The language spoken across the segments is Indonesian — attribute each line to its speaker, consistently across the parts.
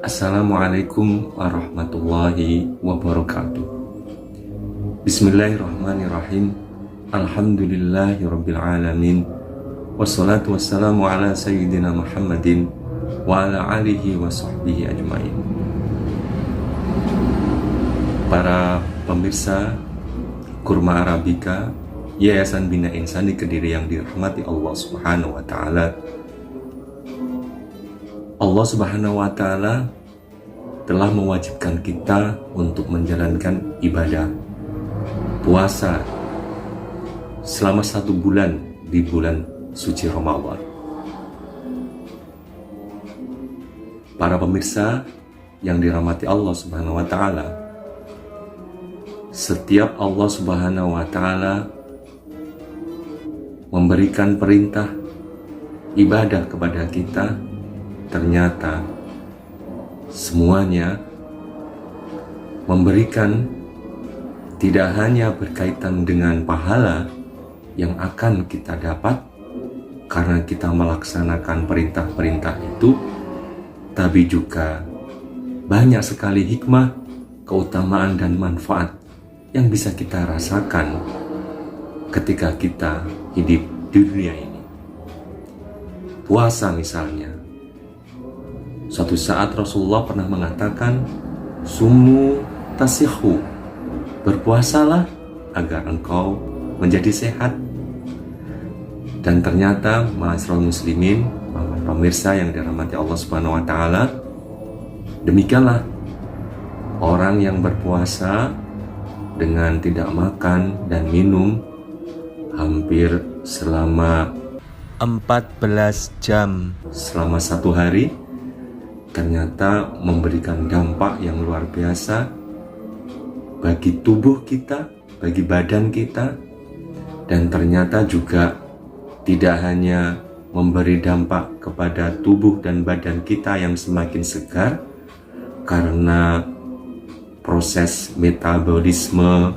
Speaker 1: Assalamualaikum warahmatullahi wabarakatuh. Bismillahirrahmanirrahim. Alhamdulillahirabbil alamin. Wassalatu wassalamu ala sayyidina Muhammadin wa ala alihi wa sahbihi ajmain. Para pemirsa Kurma Arabica Yayasan Bina Insani Kediri yang dirahmati Allah Subhanahu wa taala. Allah Subhanahu wa taala telah mewajibkan kita untuk menjalankan ibadah puasa selama 1 bulan di bulan suci Ramadan. Para pemirsa yang dirahmati Allah Subhanahu wa taala, setiap Allah Subhanahu wa taala memberikan perintah ibadah kepada kita, ternyata semuanya memberikan tidak hanya berkaitan dengan pahala yang akan kita dapat karena kita melaksanakan perintah-perintah itu, tapi juga banyak sekali hikmah, keutamaan dan manfaat yang bisa kita rasakan ketika kita hidup di dunia ini. Puasa misalnya, suatu saat Rasulullah pernah mengatakan, "Sumu tasihu," berpuasalah agar engkau menjadi sehat. Dan ternyata ma'asyiral muslimin, pemirsa yang dirahmati Allah Subhanahu wa taala, demikianlah orang yang berpuasa dengan tidak makan dan minum hampir selama 14 jam selama 1 hari, ternyata memberikan dampak yang luar biasa bagi tubuh kita, bagi badan kita, dan ternyata juga tidak hanya memberi dampak kepada tubuh dan badan kita yang semakin segar karena proses metabolisme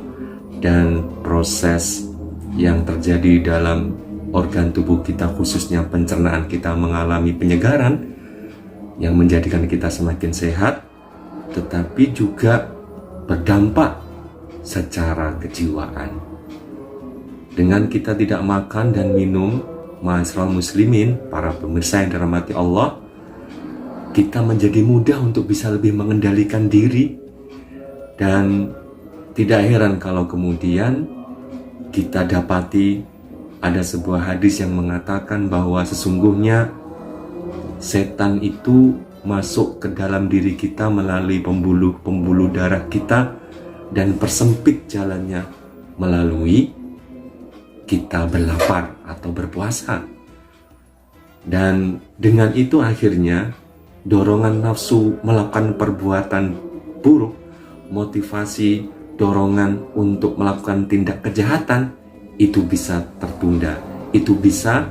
Speaker 1: dan proses yang terjadi dalam organ tubuh kita, khususnya pencernaan kita, mengalami penyegaran yang menjadikan kita semakin sehat, tetapi juga berdampak secara kejiwaan. Dengan kita tidak makan dan minum, ma'asyiral muslimin, para pemirsa yang dirahmati Allah, kita menjadi mudah untuk bisa lebih mengendalikan diri, dan tidak heran kalau kemudian kita dapati ada sebuah hadis yang mengatakan bahwa sesungguhnya setan itu masuk ke dalam diri kita melalui pembuluh darah kita dan persempit jalannya melalui kita berlapar atau berpuasa. Dan dengan itu akhirnya dorongan nafsu melakukan perbuatan buruk, motivasi dorongan untuk melakukan tindak kejahatan itu bisa tertunda, itu bisa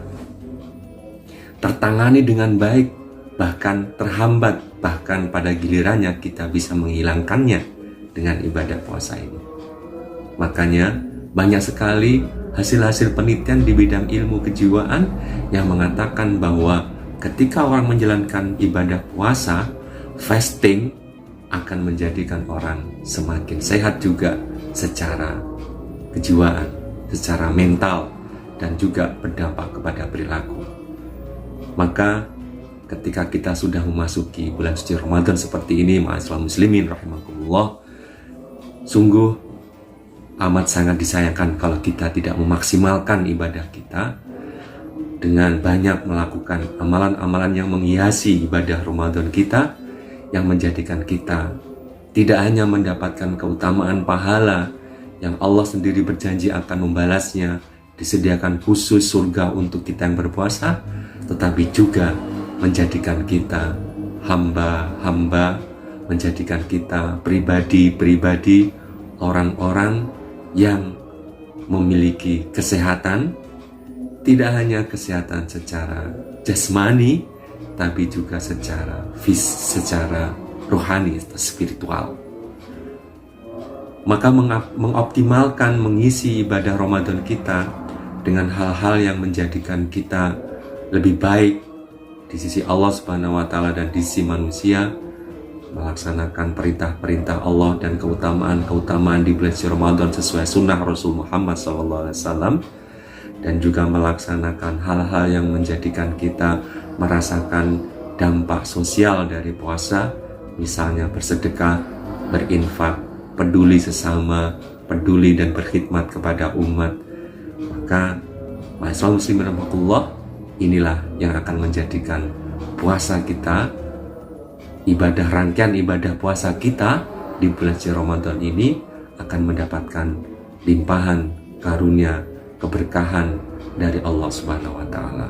Speaker 1: tertangani dengan baik, bahkan terhambat, bahkan pada gilirannya kita bisa menghilangkannya dengan ibadah puasa ini. Makanya banyak sekali hasil-hasil penelitian di bidang ilmu kejiwaan yang mengatakan bahwa ketika orang menjalankan ibadah puasa, fasting akan menjadikan orang semakin sehat juga secara kejiwaan, secara mental, dan juga berdampak kepada perilaku. Maka ketika kita sudah memasuki bulan suci Ramadan seperti ini, ma'asyiral muslimin rahimakumullah, sungguh amat sangat disayangkan kalau kita tidak memaksimalkan ibadah kita dengan banyak melakukan amalan-amalan yang menghiasi ibadah Ramadan kita, yang menjadikan kita tidak hanya mendapatkan keutamaan pahala yang Allah sendiri berjanji akan membalasnya, disediakan khusus surga untuk kita yang berpuasa, tetapi juga menjadikan kita hamba-hamba, menjadikan kita pribadi-pribadi, orang-orang yang memiliki kesehatan, tidak hanya kesehatan secara jasmani, tapi juga secara rohani atau spiritual. Maka mengoptimalkan mengisi ibadah Ramadan kita dengan hal-hal yang menjadikan kita lebih baik di sisi Allah Subhanahu wa taala dan di sisi manusia melaksanakan perintah-perintah Allah dan keutamaan-keutamaan di bulan suci Ramadan sesuai sunnah Rasul Muhammad SAW, dan juga melaksanakan hal-hal yang menjadikan kita merasakan dampak sosial dari puasa, misalnya bersedekah, berinfak, peduli sesama, peduli dan berkhidmat kepada umat. Maka Ma'asyiral muslimin rahmatullah, inilah yang akan menjadikan puasa kita, rangkaian ibadah puasa kita di bulan suci Ramadan ini akan mendapatkan limpahan karunia, keberkahan dari Allah Subhanahu wa taala.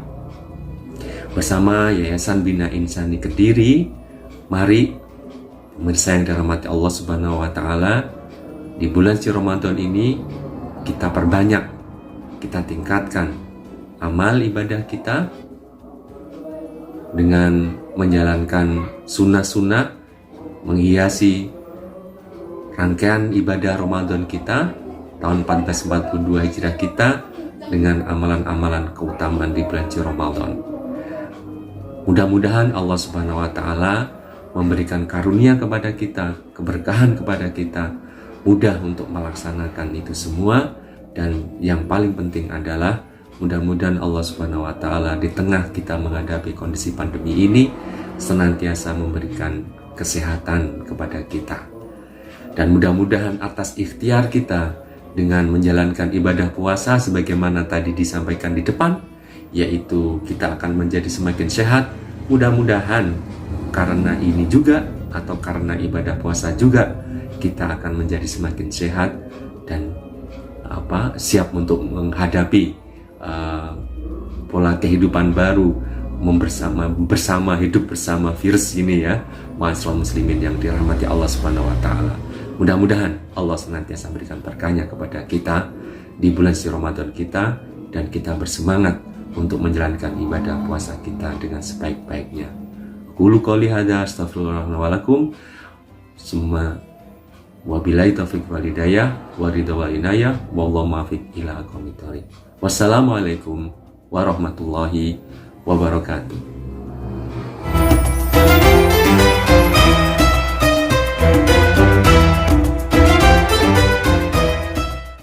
Speaker 1: Bersama Yayasan Bina Insani Kediri, mari pemirsa yang dirahmati Allah Subhanahu wa taala, di bulan suci Ramadan ini kita perbanyak, kita tingkatkan amal ibadah kita dengan menjalankan sunnah-sunnah, menghiasi rangkaian ibadah Ramadan kita tahun 1442 Hijriah kita dengan amalan-amalan keutamaan di bulan suci Ramadan. Mudah-mudahan Allah Subhanahu wa taala memberikan karunia kepada kita, keberkahan kepada kita, mudah untuk melaksanakan itu semua, dan yang paling penting adalah mudah-mudahan Allah Subhanahu wa taala di tengah kita menghadapi kondisi pandemi ini senantiasa memberikan kesehatan kepada kita. Dan mudah-mudahan atas ikhtiar kita dengan menjalankan ibadah puasa sebagaimana tadi disampaikan di depan, yaitu kita akan menjadi semakin sehat. Mudah-mudahan karena ini juga, atau karena ibadah puasa juga, kita akan menjadi semakin sehat dan siap untuk menghadapi pola kehidupan baru, bersama hidup bersama virus ini ya, ma'asyiral muslimin yang dirahmati Allah Subhanahu wa taala. Mudah-mudahan Allah senantiasa berikan berkahnya kepada kita di bulan suci Ramadan kita, dan kita bersemangat untuk menjalankan ibadah puasa kita dengan sebaik-baiknya. Qulu qouli hadza astaghfirullah wa lakum. Summa wabillahi taufiq wal hidayah wa ridha wal inayah wallahu muwaffiq ila aqwamit thoriq. Wassalamualaikum warahmatullahi wabarakatuh.